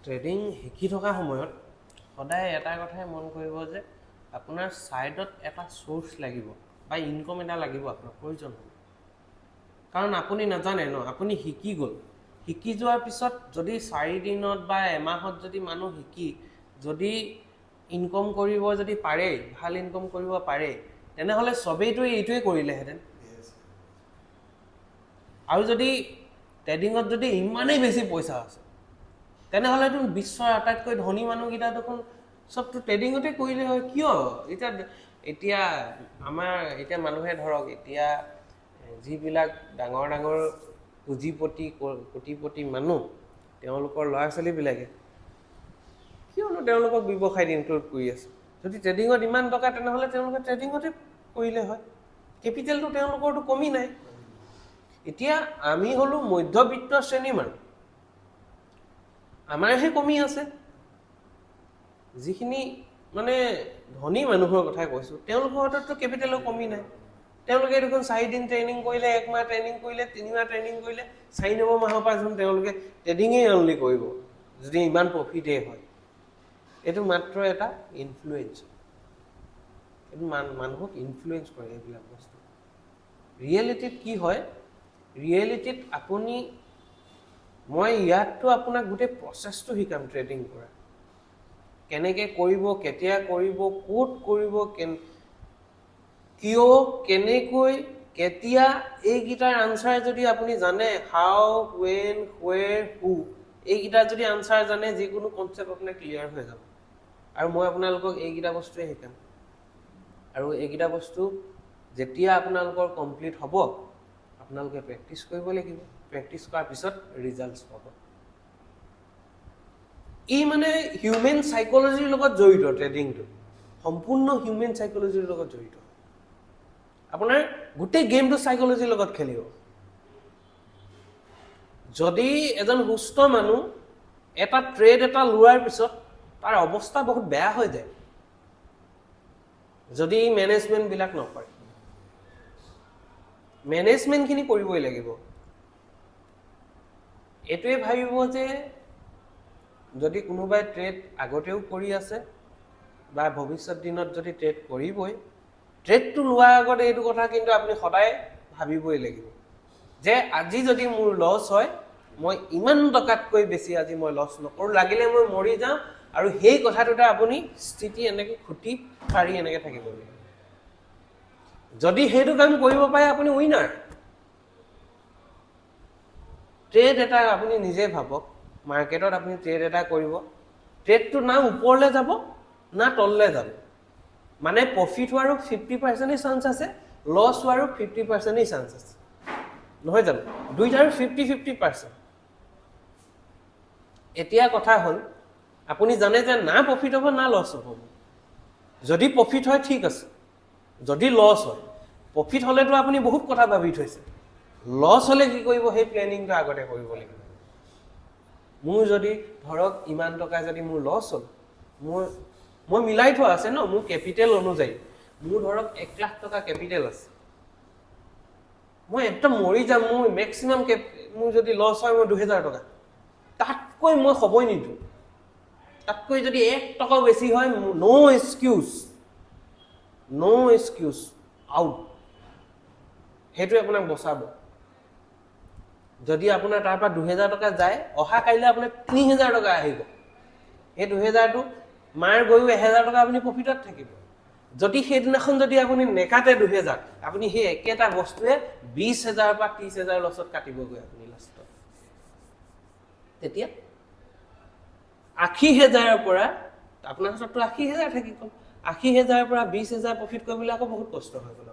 trading শিকি থকা সময়ত সদায় এটা কথাই মন কৰিব যে আপোনাৰ ছাইডত এটা সোৰ্স লাগিব বা ইনকম এটা লাগিব আপোনাৰ প্ৰয়োজন হ'ব কাৰণ আপুনি নাজানে ন আপুনি শিকি গ'ল শিকি যোৱাৰ পিছত যদি 4 দিনত বা এমাহত যদি মানুহ শিকি যদি ইনকম কৰিব যদি পাৰে ভাল ইনকম কৰিব পাৰে তেনেহলে সবেইটো এইটোৱে কৰিলেহেঁতেন আৰু যদি ট্ৰেডিঙত যদি ইমানেই বেছি পইচা আছে তেনেহলে তো বিশ্বৰ আটাইতকৈ ধনী মানুহকেইটা দেখোন সবটো ট্ৰেডিঙতে কৰিলে হয় কিয় এতিয়া আমাৰ এতিয়া মানুহে ধৰক এতিয়া যিবিলাক ডাঙৰ ডাঙৰ পুঁজিপতি কোটিপতি মানুহ তেওঁলোকৰ ল'ৰা ছোৱালীবিলাকে কিয়নো তেওঁলোকক ব্যৱসায়ত ইনক্লুড কৰি আছে যদি ট্ৰেডিঙত ইমান টকা তেনেহলে তেওঁলোকে ট্ৰেডিঙতে কৰিলে হয় কেপিটেলটো তেওঁলোকৰটো কমি নাই এতিয়া আমি হলো মধ্যবিত্ত শ্ৰেণীৰ মানুহ আমাৰহে কমি আছে যিখিনি মানে ধনী মানুহৰ কথা কৈছো তেওঁলোকৰ হাতততো কেপিটেলৰ কমি নাই তেওঁলোকে দেখোন 4 দিন ট্ৰেইনিং কৰিলে 1 মাহ ট্ৰেইনিং কৰিলে 3 মাহ ট্ৰেইনিং কৰিলে 4 নম্বৰ মাহৰ পৰা যেন তেওঁলোকে ট্ৰেডিঙেই অনলি কৰিব যদি ইমান প্ৰফিটেই হয় এইটো মাত্ৰ এটা ইনফ্লুৱেঞ্চ এইটো মানুহক ইনফ্লুৱেঞ্চ কৰে এইবিলাক বস্তু ৰিয়েলিটিত কি হয় ৰিয়েলিটিত আপুনি মই ইয়াততো আপোনাক গোটেই প্ৰচেছটো শিকাম ট্ৰেডিং কৰা কেনেকে কৰিব কেতিয়া কৰিব ক'ত কৰিব কিয় কেনেকৈ কেতিয়া এইকেইটাৰ আনসাৰ যদি আপুনি জানে হাউ when where who এইকেইটাৰ যদি আনসাৰ জানে যিকোনো কনসেপ্ট আপোনাৰ ক্লিয়াৰ হৈ যাব আৰু মই আপোনালোকক এইকেইটা বস্তুৱে শিকাম আৰু এইকেইটা বস্তু যেতিয়া আপোনালোকৰ কমপ্লিট হ'ব আপোনালোকে প্ৰেক্টিছ কৰিব লাগিব প্ৰেক্টিছ কৰাৰ পিছত ৰিজাল্টছ পাব ই মানে হিউমেন সাইকোলজিৰ লগত জড়িত ট্ৰেডিংটো সম্পূৰ্ণ হিউমেন সাইকোলজিৰ লগত জড়িত আপোনাৰ গোটেই গেমটো সাইকোলজিৰ লগত খেলিব যদি এজন সুস্থ মানুহ এটা ট্ৰেড এটা লোৱাৰ পিছত তাৰ অৱস্থা বহুত বেয়া হৈ যায় যদি মেনেজমেন্ট বিলাক নকৰে মেনেজমেন্টখিনি কৰিবই লাগিব এটোৱে ভাবিব যে যদি কোনোবাই ট্ৰেড আগতেও কৰি আছে বা ভৱিষ্যত দিনত যদি ট্ৰেড কৰিবই ট্ৰেডটো লোৱাৰ আগতে এইটো কথা কিন্তু আপুনি সদায় ভাবিবই লাগিব যে আজি যদি মোৰ লছ হয় মই ইমান টকাতকৈ বেছি আজি মই লছ নকৰো লাগিলে মই মৰি যাম আৰু সেই কথাটোতে আপুনি স্থিতি এনেকে খুটি ফাৰি এনেকে থাকিব লাগিব যদি হেতু কাম কৰিব পাৰে আপুনি উইনাৰ ট্ৰেড এটা আপুনি নিজে ভাবক মাৰ্কেটত আপুনি ট্ৰেড এটা কৰিব ট্ৰেডটো না ওপৰলৈ যাব না তললৈ যাব মানে প্ৰফিট হোৱাৰো 50% চান্স আছে লছ হোৱাৰো 50% চান্স আছে নহয় জানো দুইটাৰ 50-50% এতিয়া কথা হ'ল আপুনি জানে যে না প্ৰফিট হ'ব না লছ হ'ব যদি প্ৰফিট হয় ঠিক আছে যদি লছ হয় প্ৰফিট হলেতো আপুনি বহুত কথা ভাবি থৈছে লছ হলে কি কৰিব সেই প্লেনিংটো আগতে কৰিব লাগিব মোৰ যদি ধৰক ইমান টকা যদি মোৰ লছ হ'ল মই মিলাই থোৱা আছে ন মোৰ কেপিটেল অনুযায়ী মোৰ ধৰক 1 লাখ টকা কেপিটেল আছে মই একদম মৰি যাম মোৰ মেক্সিমাম মোৰ যদি লছ হয় মই 2000 টকা তাতকৈ মই হ'বই নিদো তাতকৈ যদি 1 টকা বেছি হয় নো এক্সকিউজ আউট হেতু আপোনাক বচাব যদি আপোনাৰ তাৰ পৰা 2000 টকা যায় অহা কাইলে আপোনাৰ 3000 টকা আহিব এই 2000 টো মাৰ গৈও 1000 টকা আপুনি প্ৰফিটত থাকিব যদি সেইদিনাখন যদি আপুনি নেকাতে 2000 আপুনি সেই একেটা বস্তুৱে 20000 বা 30000 লছত কাটিবগৈ আপুনি লাষ্টত তেতিয়া 80000 ৰ পৰা আপোনাৰ হাতত 80000 থাকি গ'ল 80000 ৰ পৰা 20000 প্ৰফিট কৰিবলৈ আকৌ বহুত কষ্ট হৈ গ'ল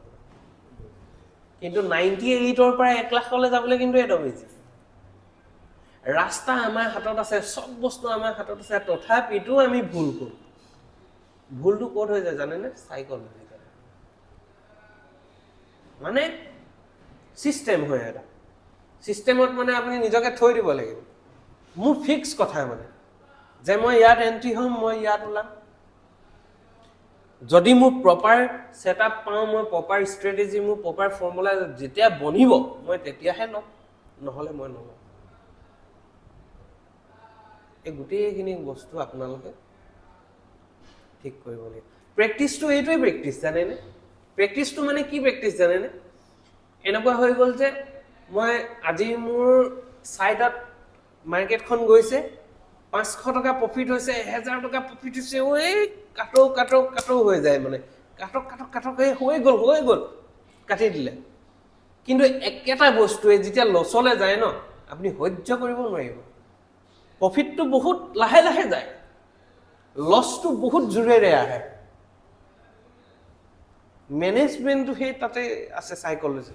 কিন্তু 98 ৰ পৰা 1 লাখলৈ যাবলৈ কিন্তু এটা ইজি ৰাস্তা আমাৰ হাতত আছে সব বস্তু আমাৰ হাতত আছে তথাপিতো আমি ভুল কৰো ভুলটো ক'ত হৈ যায় জানেনে সাইকোলজি মানে সিস্টেম হয় এটা সিস্টেমত মানে আপুনি নিজকে থৈ দিব লাগিব মোৰ ফিক্স কথা মানে যে মই ইয়াত এন্ট্ৰি হ'ম মই ইয়াত ওলাম যদি মোৰ প্ৰপাৰ সেটআপ পাওঁ মই প্ৰপাৰ ষ্ট্ৰেটেজি মোৰ প্ৰপাৰ ফৰ্মুলা যেতিয়া বনিব মই তেতিয়াহে নহলে মই নলওঁ এই গোটেইখিনি বস্তু আপোনালোকে ঠিক কৰিব লাগিব প্ৰেক্টিছটো এইটোৱে প্ৰেক্টিছ জানেনে প্ৰেক্টিছটো মানে কি প্ৰেক্টিছ জানেনে এনেকুৱা হৈ গ'ল যে মই আজি মোৰ চাইডত মাৰ্কেটখন গৈছে 500 টকা প্ৰফিট হৈছে 1000 টকা প্ৰফিট হৈছে ঐ কাটো হৈ যায় মানে কাটক হৈ গ'ল কাটি দিলে কিন্তু একেটা বস্তুৱে যেতিয়া লছলে যায় ন আপুনি সহ্য কৰিব নোৱাৰিব প্ৰফিটটো বহুত লাহে লাহে যায় লছটো বহুত জোৰেৰে আহে মেনেজমেণ্টটো সেই তাতে আছে সাইকোলজি